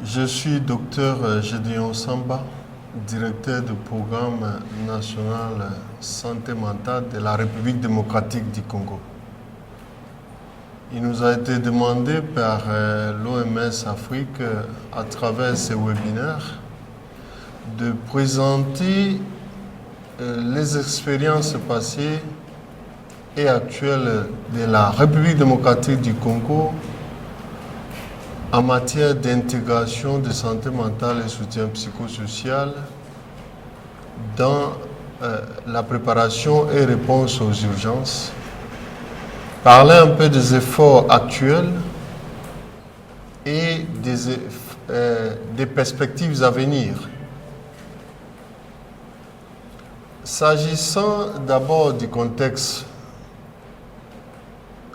Je suis docteur Gédéon Samba, directeur du programme national santé mentale de la République démocratique du Congo. Il nous a été demandé par l'OMS Afrique, à travers ce webinaire, de présenter les expériences passées et actuelles de la République démocratique du Congo en matière d'intégration de santé mentale et soutien psychosocial dans la préparation et réponse aux urgences, parler un peu des efforts actuels et des perspectives à venir. S'agissant d'abord du contexte,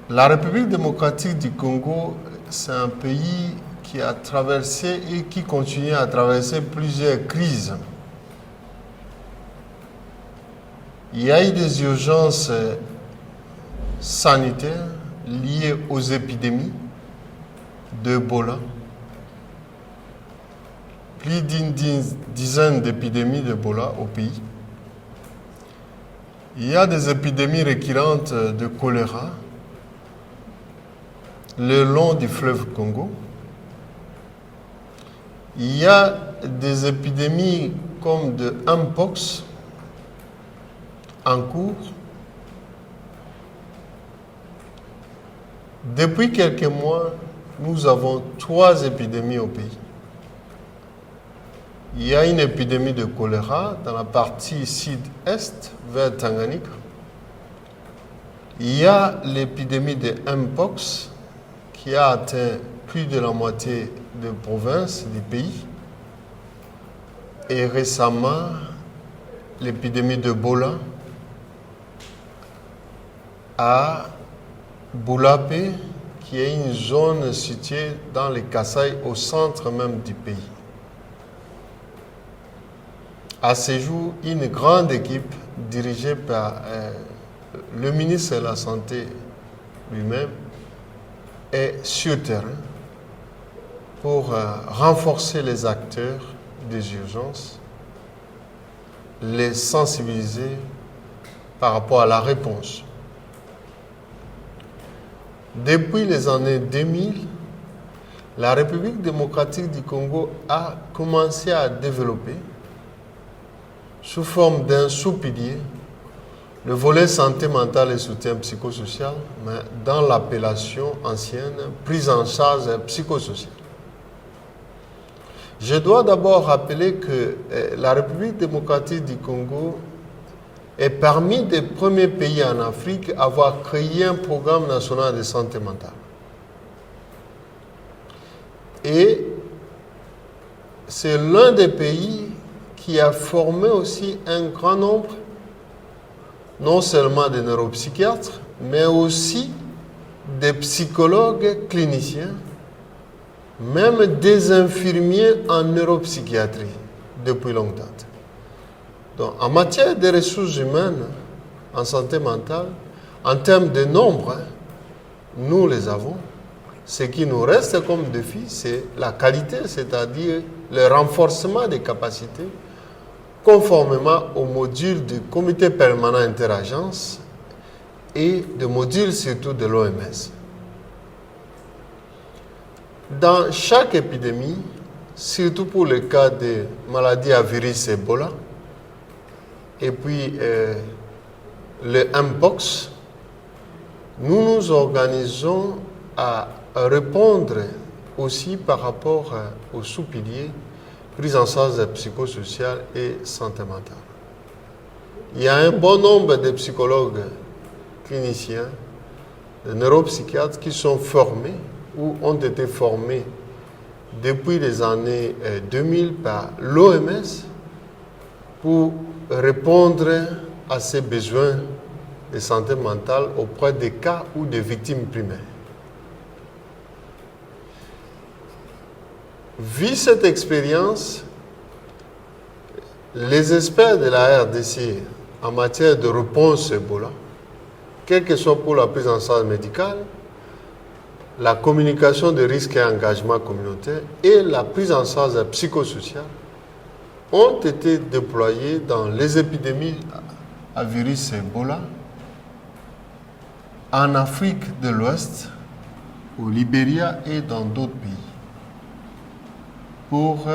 la République démocratique du Congo, c'est un pays qui a traversé et qui continue à traverser plusieurs crises. Il y a eu des urgences sanitaires liées aux épidémies d'Ebola, plus d'une dizaine d'épidémies d'Ebola au pays. Il y a des épidémies récurrentes de choléra le long du fleuve Congo. Il y a des épidémies comme de Mpox en cours. Depuis quelques mois, nous avons 3 épidémies au pays. Il y a une épidémie de choléra dans la partie sud-est vers Tanganyika. Il y a l'épidémie de Mpox qui a atteint plus de la moitié des provinces du pays. Et récemment, l'épidémie d'Ebola à Boulapé, qui est une zone située dans les Kasaï, au centre même du pays. À ce jour, une grande équipe dirigée par le ministre de la Santé lui-même est sur terrain pour renforcer les acteurs des urgences, les sensibiliser par rapport à la réponse. Depuis les années 2000, la République démocratique du Congo a commencé à développer, sous forme d'un sous-pilier, le volet santé mentale et soutien psychosocial, mais dans l'appellation ancienne prise en charge psychosociale. Je dois d'abord rappeler que la République démocratique du Congo est parmi les premiers pays en Afrique à avoir créé un programme national de santé mentale. Et c'est l'un des pays qui a formé aussi un grand nombre non seulement des neuropsychiatres, mais aussi des psychologues cliniciens, même des infirmiers en neuropsychiatrie depuis longue date. Donc, en matière de ressources humaines en santé mentale, en termes de nombre, nous les avons. Ce qui nous reste comme défi, c'est la qualité, c'est-à-dire le renforcement des capacités, conformément au module du comité permanent interagence et de module surtout de l'OMS. Dans chaque épidémie, surtout pour le cas de maladies à virus Ebola, et puis le Mpox, nous nous organisons à répondre aussi par rapport aux sous-piliers prise en charge psychosociale et santé mentale. Il y a un bon nombre de psychologues cliniciens, de neuropsychiatres qui sont formés ou ont été formés depuis les années 2000 par l'OMS pour répondre à ces besoins de santé mentale auprès des cas ou des victimes primaires. Vu cette expérience, les experts de la RDC en matière de réponse Ebola, quelle que soit pour la prise en charge médicale, la communication de risques et engagement communautaire et la prise en charge psychosociale ont été déployés dans les épidémies à virus Ebola, en Afrique de l'Ouest, au Libéria et dans d'autres pays, pour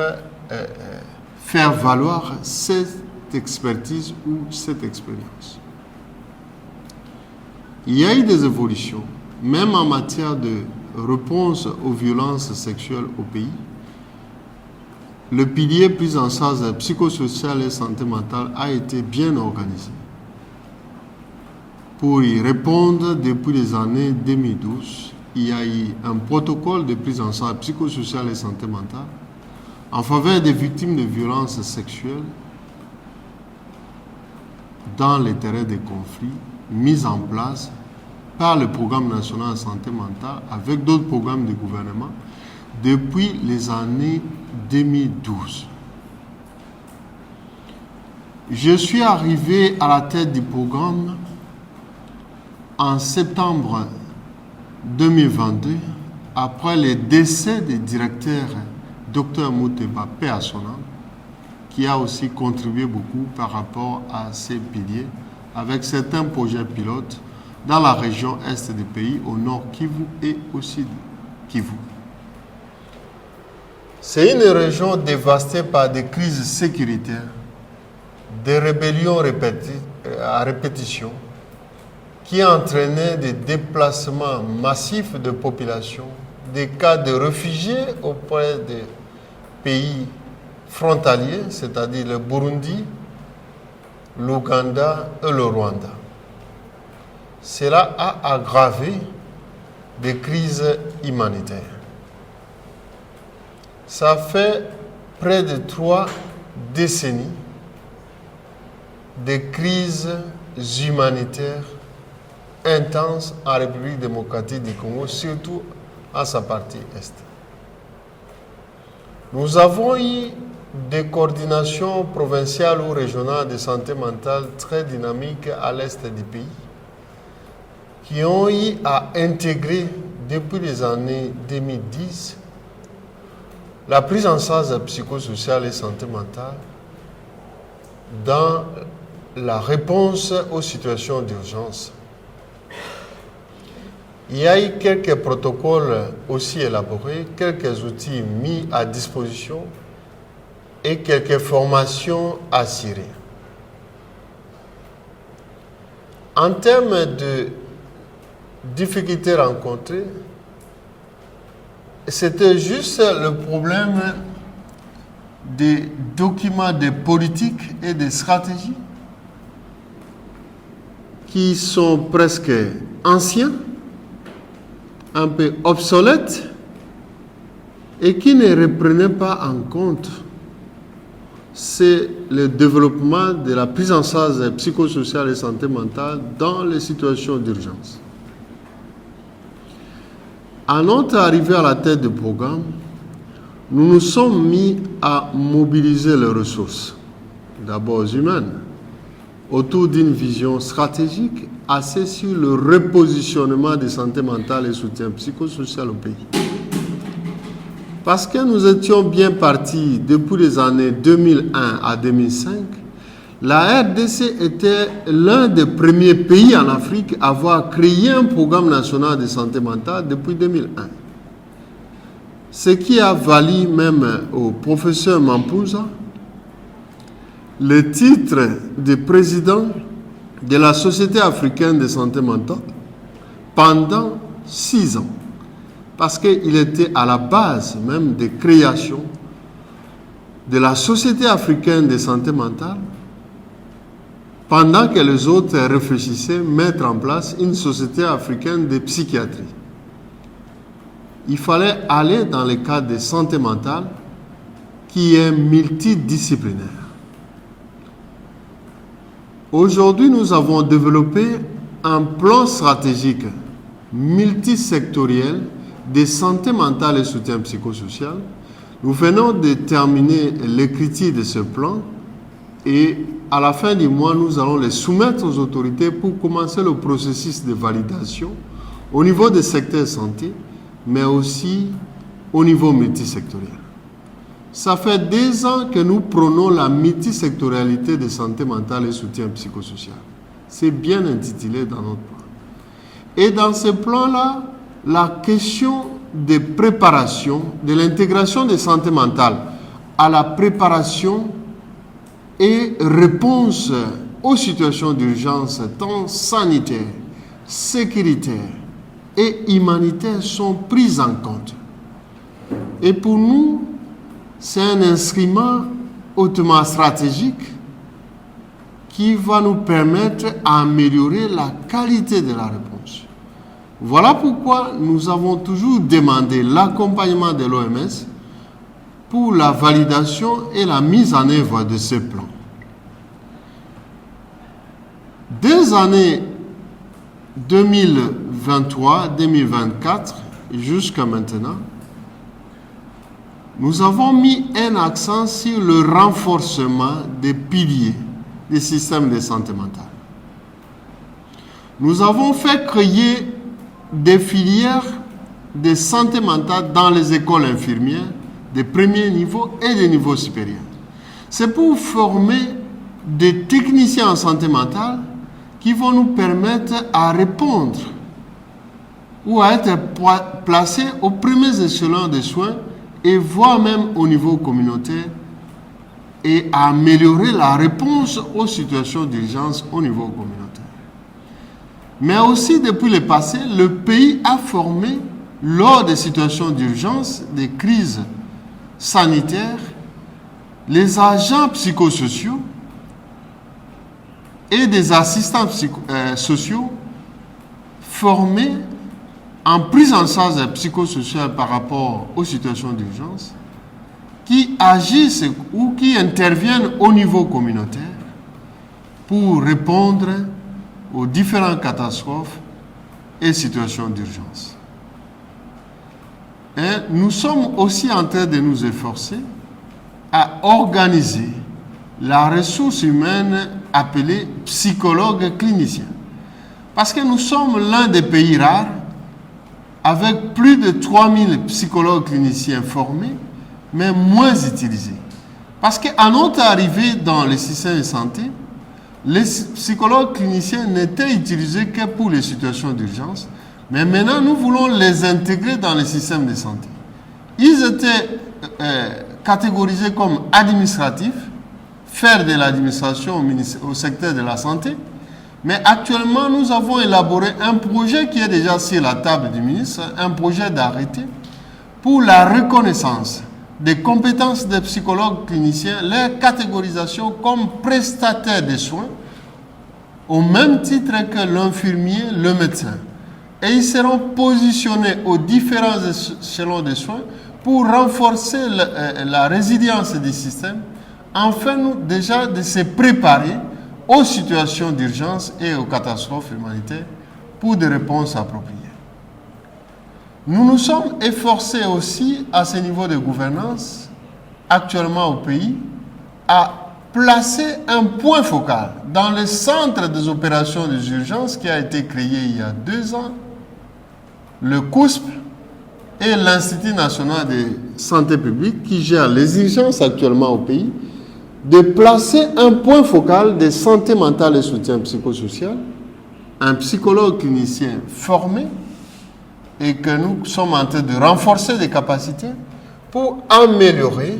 faire valoir cette expertise ou cette expérience. Il y a eu des évolutions, même en matière de réponse aux violences sexuelles au pays. Le pilier prise en charge psychosociale et santé mentale a été bien organisé. Pour y répondre, depuis les années 2012, il y a eu un protocole de prise en charge psychosociale et santé mentale en faveur des victimes de violences sexuelles dans les terrains de conflit, mis en place par le Programme national de santé mentale avec d'autres programmes du gouvernement depuis les années 2012. Je suis arrivé à la tête du programme en septembre 2022 après le décès du directeur Dr Mouteba paix à son âme, qui a aussi contribué beaucoup par rapport à ces piliers avec certains projets pilotes dans la région est du pays, au nord Kivu et au sud Kivu. C'est une région dévastée par des crises sécuritaires, des rébellions à répétition, qui entraînaient des déplacements massifs de population, des cas de réfugiés auprès des pays frontaliers, c'est-à-dire le Burundi, l'Ouganda et le Rwanda. Cela a aggravé des crises humanitaires. Ça fait près de 3 décennies de crises humanitaires intenses en République démocratique du Congo, surtout en sa partie est. Nous avons eu des coordinations provinciales ou régionales de santé mentale très dynamiques à l'est du pays, qui ont eu à intégrer depuis les années 2010 la prise en charge psychosociale et santé mentale dans la réponse aux situations d'urgence. Il y a eu quelques protocoles aussi élaborés, quelques outils mis à disposition et quelques formations assurées. En termes de difficultés rencontrées, c'était juste le problème des documents de politique et de stratégie qui sont presque anciens, un peu obsolètes et qui ne reprenaient pas en compte le développement de la prise en charge psychosociale et santé mentale dans les situations d'urgence. À notre arrivée à la tête du programme, nous nous sommes mis à mobiliser les ressources, d'abord humaines, autour d'une vision stratégique axée sur le repositionnement de santé mentale et soutien psychosocial au pays. Parce que nous étions bien partis depuis les années 2001 à 2005, la RDC était l'un des premiers pays en Afrique à avoir créé un programme national de santé mentale depuis 2001. Ce qui a valu même au professeur Mampuza le titre de président de la Société africaine de santé mentale pendant 6 ans. Parce qu'il était à la base même de création de la Société africaine de santé mentale, pendant que les autres réfléchissaient à mettre en place une Société africaine de psychiatrie. Il fallait aller dans le cadre de santé mentale qui est multidisciplinaire. Aujourd'hui, nous avons développé un plan stratégique multisectoriel de santé mentale et soutien psychosocial. Nous venons de terminer l'écriture de ce plan et à la fin du mois, nous allons les soumettre aux autorités pour commencer le processus de validation au niveau des secteurs santé mais aussi au niveau multisectoriel. Ça fait 2 ans que nous prônons la multisectorialité de santé mentale et soutien psychosocial. C'est bien intitulé dans notre plan. Et dans ce plan-là, la question de préparation, de l'intégration de santé mentale à la préparation et réponse aux situations d'urgence tant sanitaires, sécuritaires et humanitaires sont prises en compte. Et pour nous, c'est un instrument hautement stratégique qui va nous permettre d'améliorer la qualité de la réponse. Voilà pourquoi nous avons toujours demandé l'accompagnement de l'OMS pour la validation et la mise en œuvre de ce plan. Des années 2023-2024 jusqu'à maintenant, nous avons mis un accent sur le renforcement des piliers des systèmes de santé mentale. Nous avons fait créer des filières de santé mentale dans les écoles infirmières de premier niveau et de niveau supérieur. C'est pour former des techniciens en santé mentale qui vont nous permettre à répondre ou à être placés aux premiers échelons des soins et voire même au niveau communautaire et à améliorer la réponse aux situations d'urgence au niveau communautaire. Mais aussi, depuis le passé, le pays a formé, lors des situations d'urgence, des crises sanitaires, les agents psychosociaux et des assistants sociaux formés en prise en charge psychosociale par rapport aux situations d'urgence, qui agissent ou qui interviennent au niveau communautaire pour répondre aux différentes catastrophes et situations d'urgence. Et nous sommes aussi en train de nous efforcer à organiser la ressource humaine appelée psychologue clinicien. Parce que nous sommes l'un des pays rares avec plus de 3000 psychologues cliniciens formés, mais moins utilisés. Parce qu'à notre arrivée dans le système de santé, les psychologues cliniciens n'étaient utilisés que pour les situations d'urgence, mais maintenant nous voulons les intégrer dans le système de santé. Ils étaient catégorisés comme administratifs, faire de l'administration au secteur de la santé, mais actuellement nous avons élaboré un projet qui est déjà sur la table du ministre, un projet d'arrêté pour la reconnaissance des compétences des psychologues cliniciens, leur catégorisation comme prestataires de soins, au même titre que l'infirmier, le médecin. Et ils seront positionnés aux différents échelons de soins pour renforcer la résilience du système, afin déjà de se préparer aux situations d'urgence et aux catastrophes humanitaires pour des réponses appropriées. Nous nous sommes efforcés aussi à ce niveau de gouvernance, actuellement au pays, à placer un point focal dans le centre des opérations des urgences qui a été créé il y a 2 ans, le COUSP et l'Institut national de santé publique qui gère les urgences actuellement au pays, de placer un point focal de santé mentale et soutien psychosocial, un psychologue clinicien formé et que nous sommes en train de renforcer des capacités pour améliorer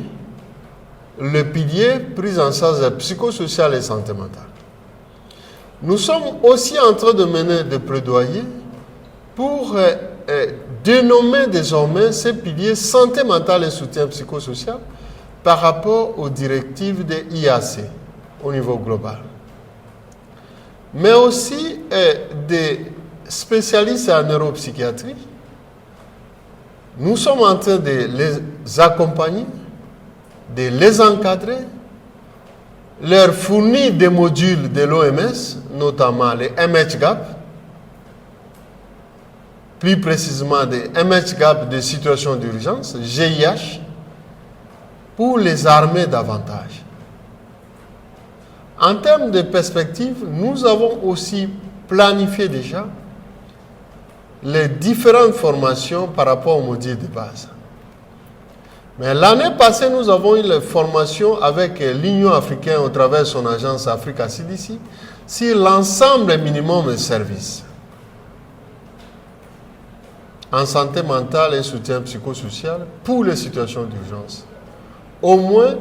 le pilier prise en charge psychosociale et santé mentale. Nous sommes aussi en train de mener des plaidoyers pour dénommer désormais ces piliers santé mentale et soutien psychosocial par rapport aux directives de l'IAC au niveau global. Mais aussi des spécialistes en neuropsychiatrie. Nous sommes en train de les accompagner, de les encadrer, leur fournir des modules de l'OMS, notamment les MHGAP, plus précisément des MHGAP de situation d'urgence, GIH, pour les armer davantage. En termes de perspective, nous avons aussi planifié déjà les différentes formations par rapport au module de base. Mais l'année passée, nous avons eu la formation avec l'Union africaine au travers de son agence Africa CDC sur l'ensemble minimum de services en santé mentale et soutien psychosocial pour les situations d'urgence. Au moins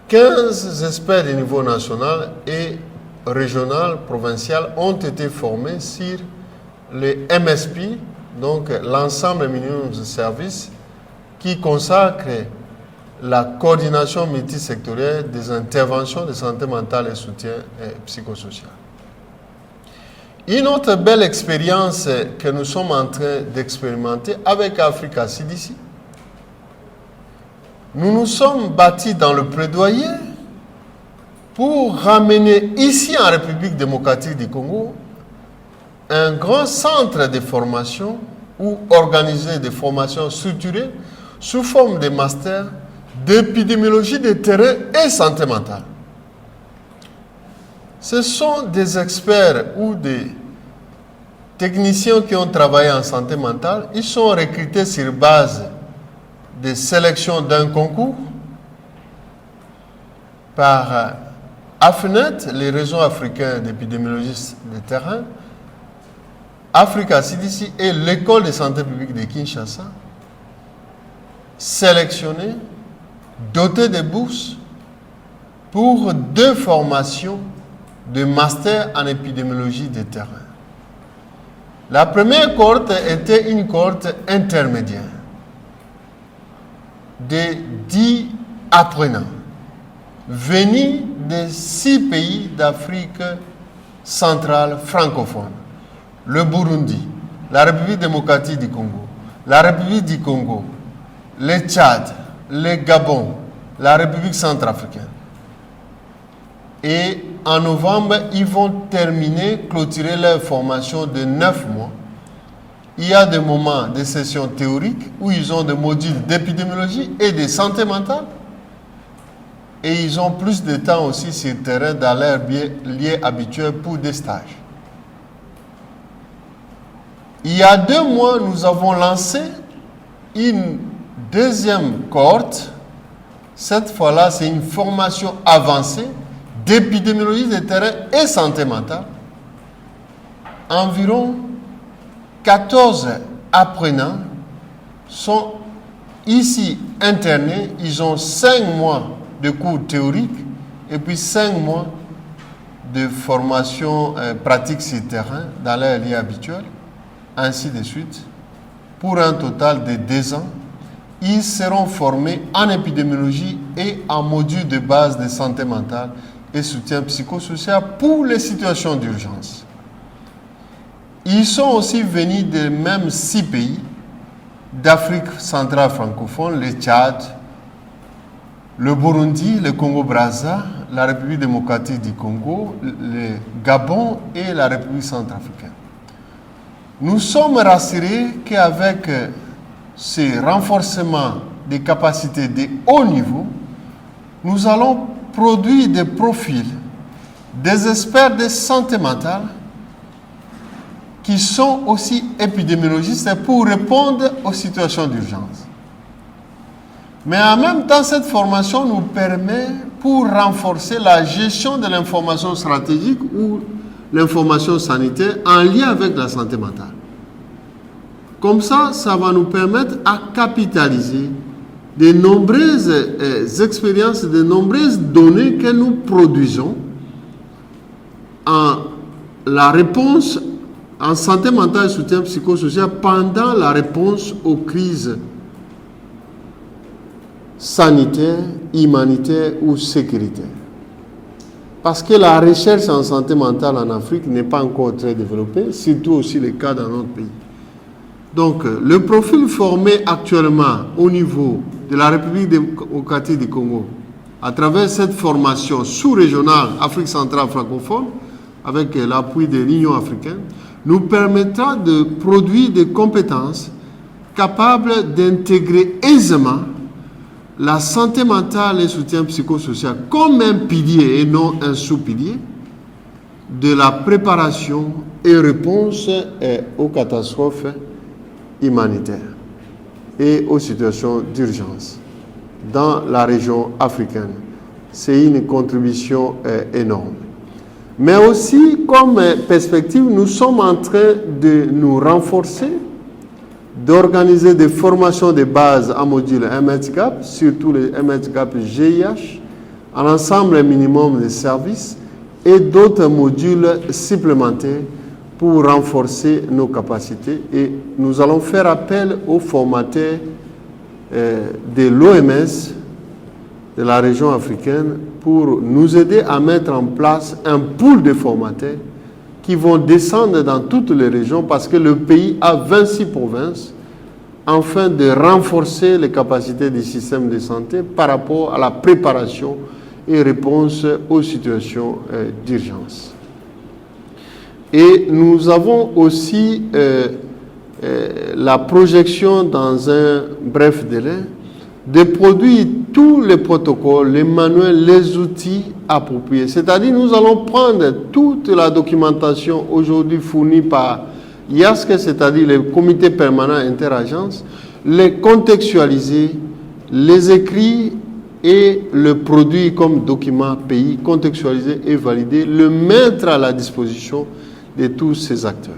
15 experts de niveau national et régional, provincial ont été formés sur les MSP, donc l'ensemble minimum de services qui consacre la coordination multisectorielle des interventions de santé mentale et soutien psychosocial. Une autre belle expérience que nous sommes en train d'expérimenter avec Africa CDC, nous nous sommes bâtis dans le plaidoyer pour ramener ici en République démocratique du Congo un grand centre de formation ou organiser des formations structurées sous forme de master d'épidémiologie de terrain et santé mentale. Ce sont des experts ou des techniciens qui ont travaillé en santé mentale. Ils sont recrutés sur base de sélection d'un concours par AFNET, les réseaux africains d'épidémiologie de terrain, Africa CDC et l'école de santé publique de Kinshasa, sélectionnés, dotés de bourses pour 2 formations de master en épidémiologie de terrain. La première cohorte était une cohorte intermédiaire de 10 apprenants venus de 6 pays d'Afrique centrale francophone: le Burundi, la République démocratique du Congo, la République du Congo, le Tchad, le Gabon, la République centrafricaine. Et en novembre, ils vont clôturer leur formation de 9 mois. Il y a des moments de sessions théoriques où ils ont des modules d'épidémiologie et de santé mentale. Et ils ont plus de temps aussi sur le terrain dans leur lieu habituel pour des stages. Il y a 2 mois, nous avons lancé une deuxième cohorte. Cette fois-là, c'est une formation avancée d'épidémiologie de terrain et santé mentale. Environ 14 apprenants sont ici internés. Ils ont 5 mois de cours théoriques et puis 5 mois de formation pratique sur le terrain dans leur lieu habituel, ainsi de suite. Pour un total de 2 ans, ils seront formés en épidémiologie et en module de base de santé mentale et soutien psychosocial pour les situations d'urgence. Ils sont aussi venus des mêmes 6 pays d'Afrique centrale francophone: le Tchad, le Burundi, le Congo-Brazza, la République démocratique du Congo, le Gabon et la République centrafricaine. Nous sommes rassurés qu'avec ce renforcement des capacités de haut niveau, nous allons produire des profils, des experts de santé mentale qui sont aussi épidémiologistes pour répondre aux situations d'urgence. Mais en même temps, cette formation nous permet pour renforcer la gestion de l'information stratégique ou l'information sanitaire en lien avec la santé mentale. Comme ça, ça va nous permettre à capitaliser de nombreuses expériences, de nombreuses données que nous produisons en la réponse en santé mentale et soutien psychosocial pendant la réponse aux crises sanitaires, humanitaires ou sécuritaires. Parce que la recherche en santé mentale en Afrique n'est pas encore très développée, surtout aussi le cas dans notre pays. Donc, le profil formé actuellement au niveau de la République démocratique du Congo, à travers cette formation sous-régionale Afrique centrale francophone, avec l'appui de l'Union africaine, nous permettra de produire des compétences capables d'intégrer aisément la santé mentale et le soutien psychosocial comme un pilier et non un sous-pilier de la préparation et réponse aux catastrophes humanitaires et aux situations d'urgence dans la région africaine. C'est une contribution énorme. Mais aussi, comme perspective, nous sommes en train de nous renforcer, d'organiser des formations de base en module MHCAP, surtout les MHCAP GIH, à l'ensemble minimum de services et d'autres modules supplémentaires pour renforcer nos capacités. Et nous allons faire appel aux formateurs de l'OMS, de la région africaine, pour nous aider à mettre en place un pool de formateurs qui vont descendre dans toutes les régions parce que le pays a 26 provinces afin de renforcer les capacités du système de santé par rapport à la préparation et réponse aux situations d'urgence. Et nous avons aussi la projection dans un bref délai de produire tous les protocoles, les manuels, les outils appropriés. C'est-à-dire nous allons prendre toute la documentation aujourd'hui fournie par IASC, c'est-à-dire le comité permanent interagences, les contextualiser, les écrire et le produire comme document pays, contextualisé et validé, le mettre à la disposition de tous ces acteurs.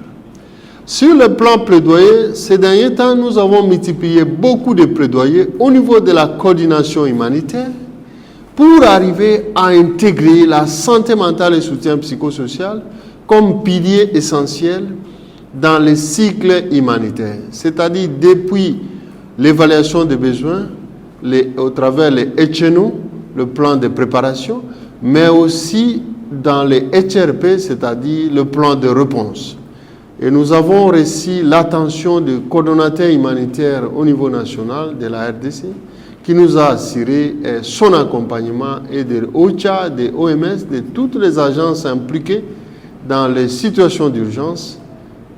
Sur le plan plaidoyer, ces derniers temps, nous avons multiplié beaucoup de plaidoyers au niveau de la coordination humanitaire pour arriver à intégrer la santé mentale et le soutien psychosocial comme pilier essentiel dans les cycles humanitaires. C'est-à-dire depuis l'évaluation des besoins, au travers les HNO, le plan de préparation, mais aussi dans les HRP, c'est-à-dire le plan de réponse. Et nous avons reçu l'attention du coordonnateur humanitaire au niveau national de la RDC, qui nous a assuré son accompagnement et de OCHA, de OMS, de toutes les agences impliquées dans les situations d'urgence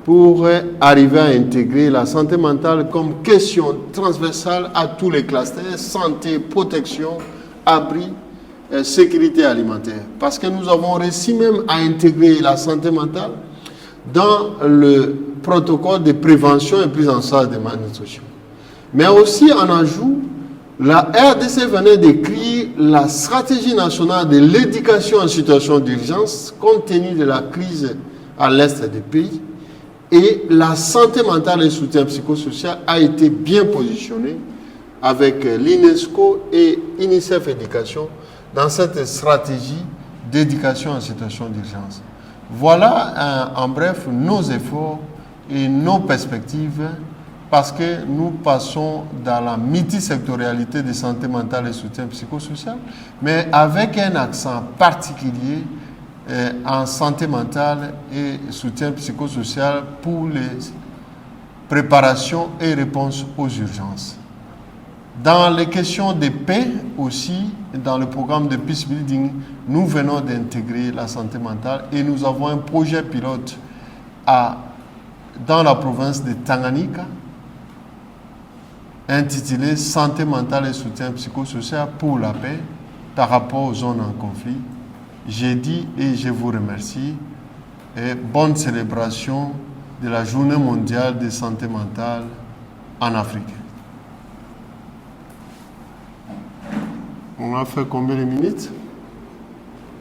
pour arriver à intégrer la santé mentale comme question transversale à tous les clusters, santé, protection, abri, sécurité alimentaire. Parce que nous avons réussi même à intégrer la santé mentale dans le protocole de prévention et prise en charge des malnutrition. Mais aussi en ajout, la RDC venait d'écrire la stratégie nationale de l'éducation en situation d'urgence compte tenu de la crise à l'est du pays. Et la santé mentale et le soutien psychosocial a été bien positionné avec l'UNESCO et UNICEF Éducation dans cette stratégie d'éducation en situation d'urgence. Voilà en bref nos efforts et nos perspectives parce que nous passons dans la multisectorialité de santé mentale et soutien psychosocial, mais avec un accent particulier en santé mentale et soutien psychosocial pour les préparations et réponses aux urgences. Dans les questions de paix aussi, dans le programme de Peace Building, nous venons d'intégrer la santé mentale et nous avons un projet pilote dans la province de Tanganyika intitulé Santé mentale et soutien psychosocial pour la paix par rapport aux zones en conflit. J'ai dit et je vous remercie et bonne célébration de la Journée mondiale de santé mentale en Afrique. On a fait combien de minutes ?